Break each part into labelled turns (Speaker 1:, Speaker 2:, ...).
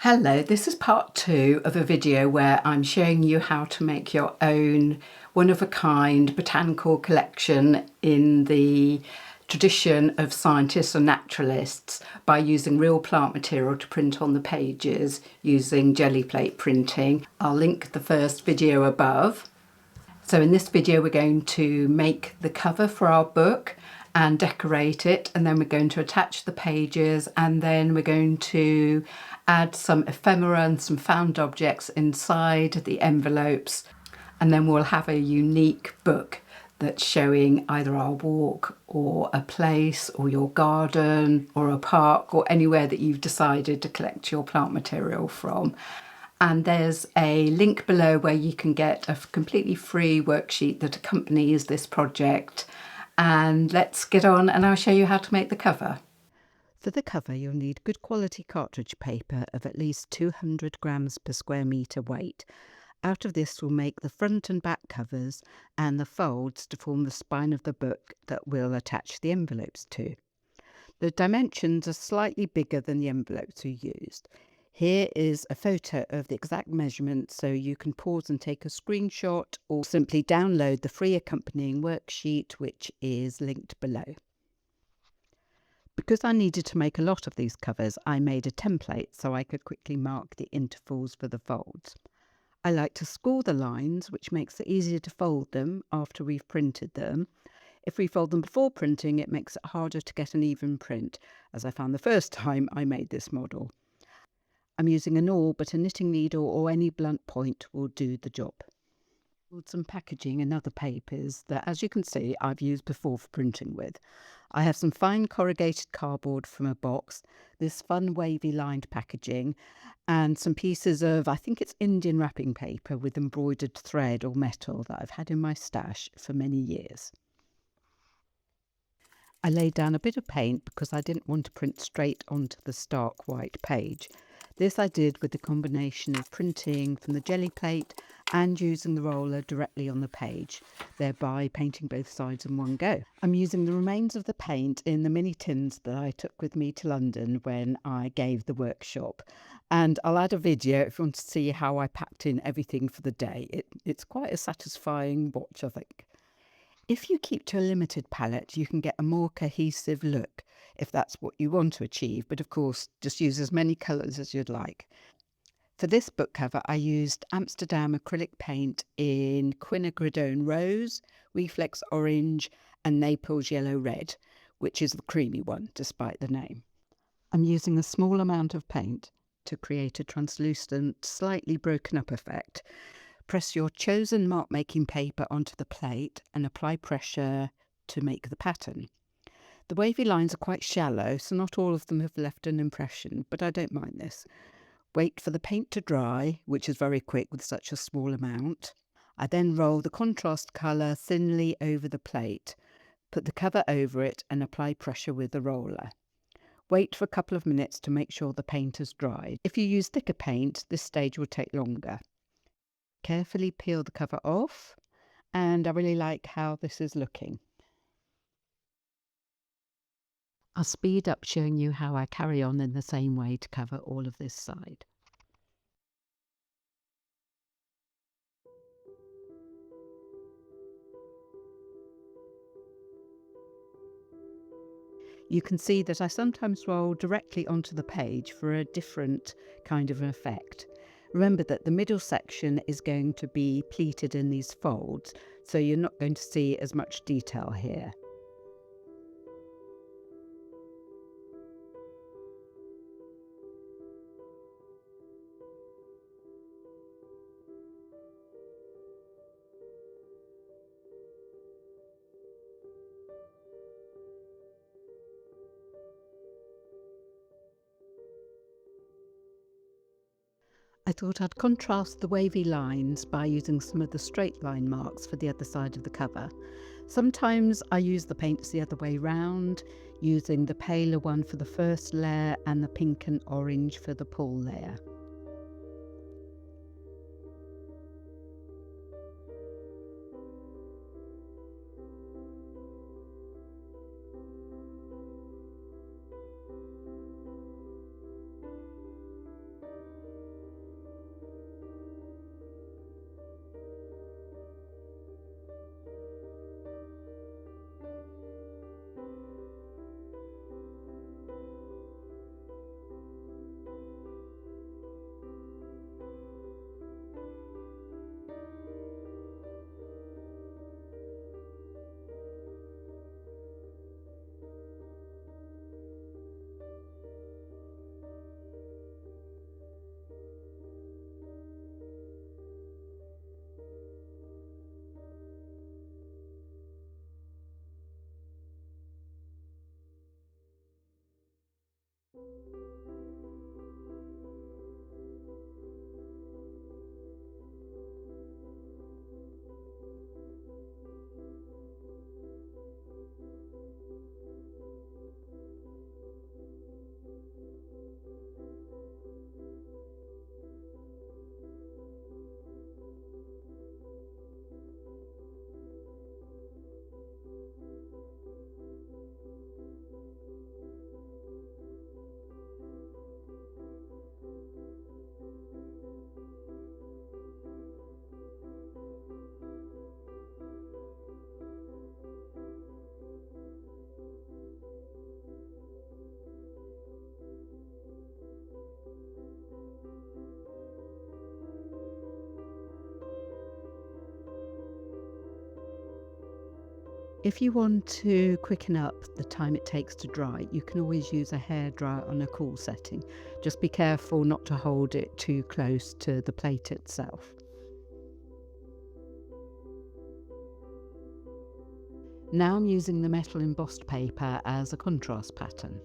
Speaker 1: Hello, this is part 2 of a video where I'm showing you how to make your own one-of-a-kind botanical collection in the tradition of scientists and naturalists by using real plant material to print on the pages using jelly plate printing. I'll link the first video above. So in this video we're going to make the cover for our book and decorate it, and then we're going to attach the pages, and then we're going to add some ephemera and some found objects inside the envelopes, and then we'll have a unique book that's showing either our walk or a place or your garden or a park or anywhere that you've decided to collect your plant material from. And there's a link below where you can get a completely free worksheet that accompanies this project. And let's get on and I'll show you how to make the cover.
Speaker 2: For the cover, you'll need good quality cartridge paper of at least 200 grams per square metre weight. Out of this we'll make the front and back covers and the folds to form the spine of the book that we'll attach the envelopes to. The dimensions are slightly bigger than the envelopes we used. Here is a photo of the exact measurement, so you can pause and take a screenshot or simply download the free accompanying worksheet, which is linked below. Because I needed to make a lot of these covers, I made a template so I could quickly mark the intervals for the folds. I like to score the lines, which makes it easier to fold them after we've printed them. If we fold them before printing, it makes it harder to get an even print, as I found the first time I made this model. I'm using an awl, but a knitting needle or any blunt point will do the job. Some packaging and other papers that, as you can see, I've used before for printing with. I have some fine corrugated cardboard from a box, this fun wavy lined packaging, and some pieces of, I think it's Indian wrapping paper with embroidered thread or metal that I've had in my stash for many years. I laid down a bit of paint because I didn't want to print straight onto the stark white page. This I did with the combination of printing from the jelly plate and using the roller directly on the page, thereby painting both sides in one go. I'm using the remains of the paint in the mini tins that I took with me to London when I gave the workshop. And I'll add a video if you want to see how I packed in everything for the day. It's quite a satisfying watch, I think. If you keep to a limited palette, you can get a more cohesive look if that's what you want to achieve, but of course just use as many colours as you'd like. For this book cover I used Amsterdam acrylic paint in quinacridone rose, reflex orange and Naples yellow red, which is the creamy one despite the name. I'm using a small amount of paint to create a translucent, slightly broken up effect. Press your chosen mark making paper onto the plate and apply pressure to make the pattern. The wavy lines are quite shallow, so not all of them have left an impression, but I don't mind this. Wait for the paint to dry, which is very quick with such a small amount. I then roll the contrast colour thinly over the plate, put the cover over it and apply pressure with the roller. Wait for a couple of minutes to make sure the paint has dried. If you use thicker paint, this stage will take longer. Carefully peel the cover off, and I really like how this is looking. I'll speed up showing you how I carry on in the same way to cover all of this side. You can see that I sometimes roll directly onto the page for a different kind of an effect. Remember that the middle section is going to be pleated in these folds, so you're not going to see as much detail here. I thought I'd contrast the wavy lines by using some of the straight line marks for the other side of the cover. Sometimes I use the paints the other way round, using the paler one for the first layer and the pink and orange for the pull layer. If you want to quicken up the time it takes to dry, you can always use a hairdryer on a cool setting. Just be careful not to hold it too close to the plate itself. Now I'm using the metal embossed paper as a contrast pattern.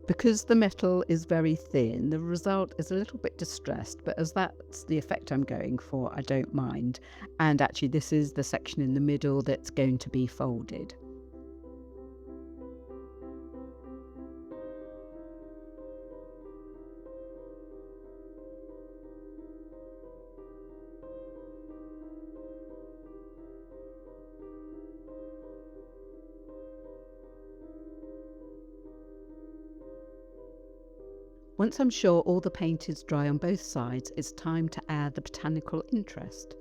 Speaker 2: Because the metal is very thin, the result is a little bit distressed, but as that's the effect I'm going for, I don't mind. And actually this is the section in the middle that's going to be folded. Once I'm sure all the paint is dry on both sides, it's time to add the botanical interest.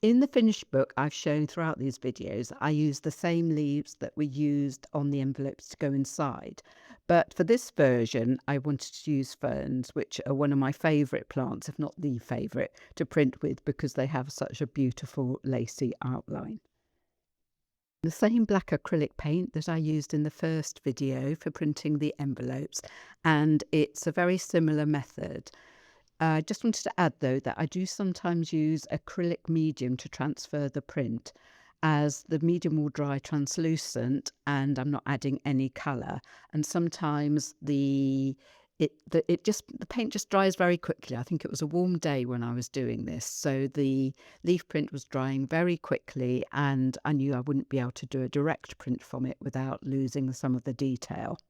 Speaker 2: In the finished book I've shown throughout these videos, I use the same leaves that were used on the envelopes to go inside. But for this version, I wanted to use ferns, which are one of my favourite plants, if not the favourite, to print with because they have such a beautiful lacy outline. The same black acrylic paint that I used in the first video for printing the envelopes, and it's a very similar method. I just wanted to add though that I do sometimes use acrylic medium to transfer the print, as the medium will dry translucent and I'm not adding any colour, and sometimes the paint just dries very quickly. I think it was a warm day when I was doing this, so the leaf print was drying very quickly and I knew I wouldn't be able to do a direct print from it without losing some of the detail.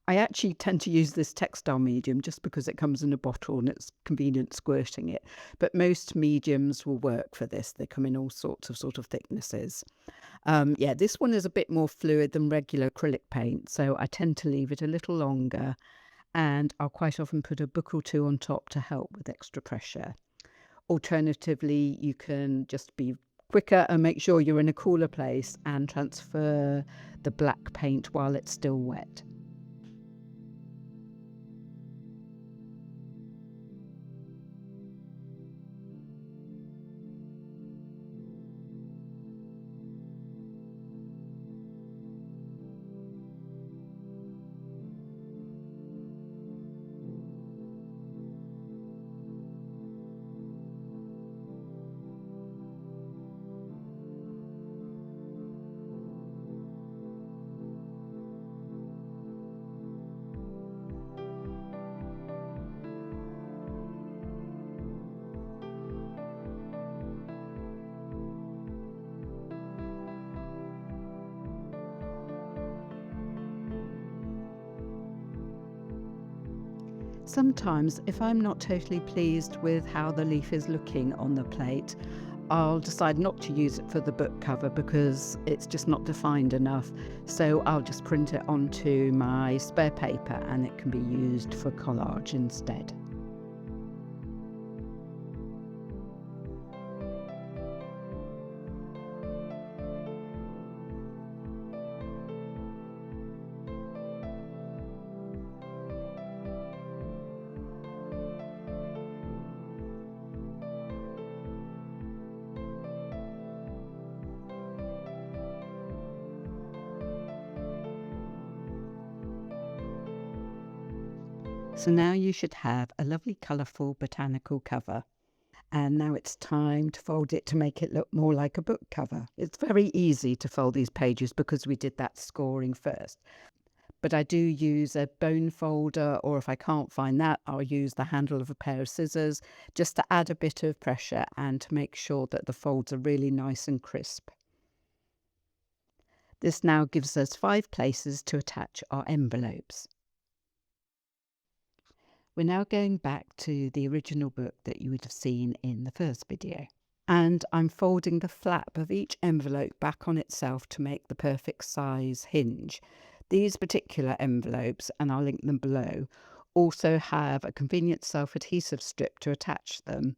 Speaker 2: I actually tend to use this textile medium just because it comes in a bottle and it's convenient squirting it, but most mediums will work for this. They come in all sorts of thicknesses. Yeah, this one is a bit more fluid than regular acrylic paint, so I tend to leave it a little longer, and I'll quite often put a book or two on top to help with extra pressure. Alternatively, you can just be quicker and make sure you're in a cooler place and transfer the black paint while it's still wet. Sometimes, if I'm not totally pleased with how the leaf is looking on the plate, I'll decide not to use it for the book cover because it's just not defined enough. So I'll just print it onto my spare paper and it can be used for collage instead. So now you should have a lovely colourful botanical cover. And now it's time to fold it to make it look more like a book cover. It's very easy to fold these pages because we did that scoring first. but I do use a bone folder, or if I can't find that, I'll use the handle of a pair of scissors just to add a bit of pressure and to make sure that the folds are really nice and crisp. This now gives us 5 places to attach our envelopes. We're now going back to the original book that you would have seen in the first video. And I'm folding the flap of each envelope back on itself to make the perfect size hinge. These particular envelopes, and I'll link them below, also have a convenient self-adhesive strip to attach them.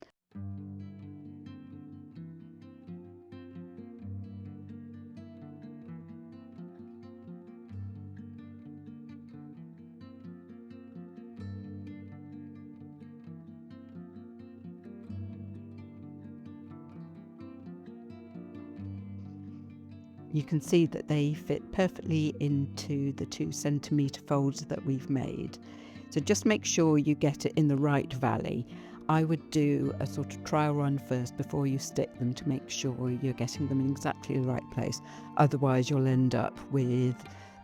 Speaker 2: You can see that they fit perfectly into the 2 centimetre folds that we've made. So just make sure you get it in the right valley. I would do a sort of trial run first before you stick them to make sure you're getting them in exactly the right place. Otherwise you'll end up with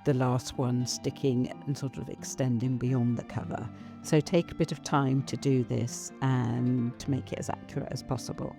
Speaker 2: the last one sticking and sort of extending beyond the cover. So take a bit of time to do this and to make it as accurate as possible.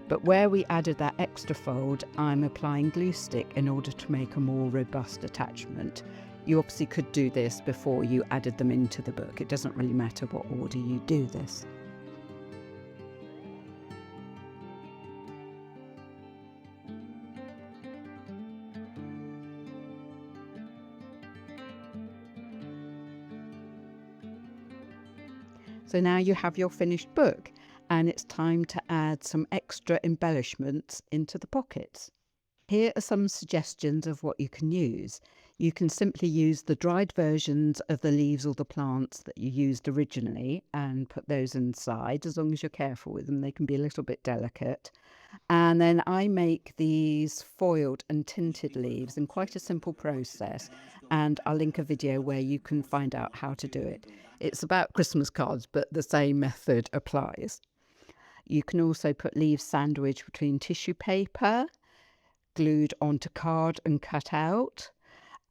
Speaker 2: But where we added that extra fold, I'm applying glue stick in order to make a more robust attachment. You obviously could do this before you added them into the book. It doesn't really matter what order you do this. So now you have your finished book, and it's time to add some extra embellishments into the pockets. Here are some suggestions of what you can use. You can simply use the dried versions of the leaves or the plants that you used originally and put those inside. As long as you're careful with them, they can be a little bit delicate. And then I make these foiled and tinted leaves in quite a simple process, and I'll link a video where you can find out how to do it. It's about Christmas cards, but the same method applies. You can also put leaves sandwiched between tissue paper, glued onto card and cut out,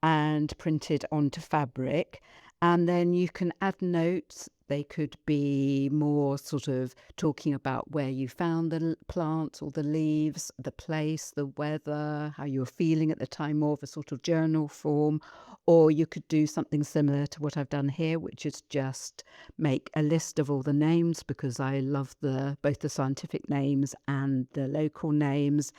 Speaker 2: and printed onto fabric. And then you can add notes. They could be more sort of talking about where you found the plants or the leaves, the place, the weather, how you were feeling at the time, more of a sort of journal form. Or you could do something similar to what I've done here, which is just make a list of all the names, because I love both the scientific names and the local names,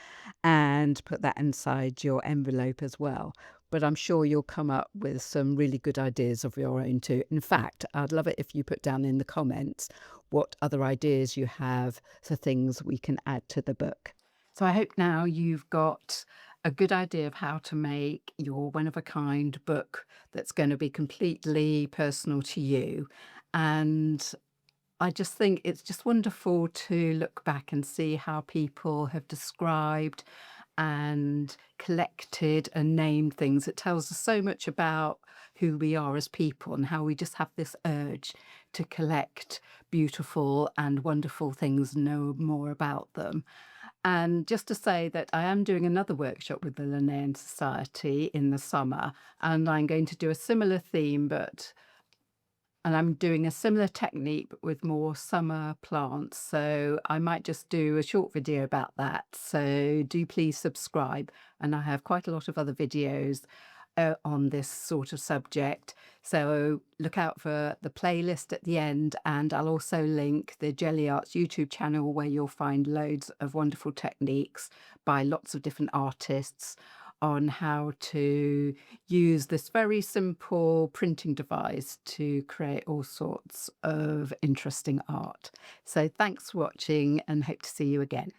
Speaker 2: and put that inside your envelope as well. But I'm sure you'll come up with some really good ideas of your own too. In fact, I'd love it if you put down in the comments what other ideas you have for things we can add to the book.
Speaker 1: So I hope now you've got a good idea of how to make your one-of-a-kind book that's going to be completely personal to you. And I just think it's just wonderful to look back and see how people have described and collected and named things. It tells us so much about who we are as people and how we just have this urge to collect beautiful and wonderful things and know more about them. And just to say that I am doing another workshop with the Linnean Society in the summer, and I'm going to do a similar theme, and I'm doing a similar technique but with more summer plants. So I might just do a short video about that. So do please subscribe. And I have quite a lot of other videos on this sort of subject. So look out for the playlist at the end, and I'll also link the Gelli Arts YouTube channel where you'll find loads of wonderful techniques by lots of different artists on how to use this very simple printing device to create all sorts of interesting art. So thanks for watching, and hope to see you again.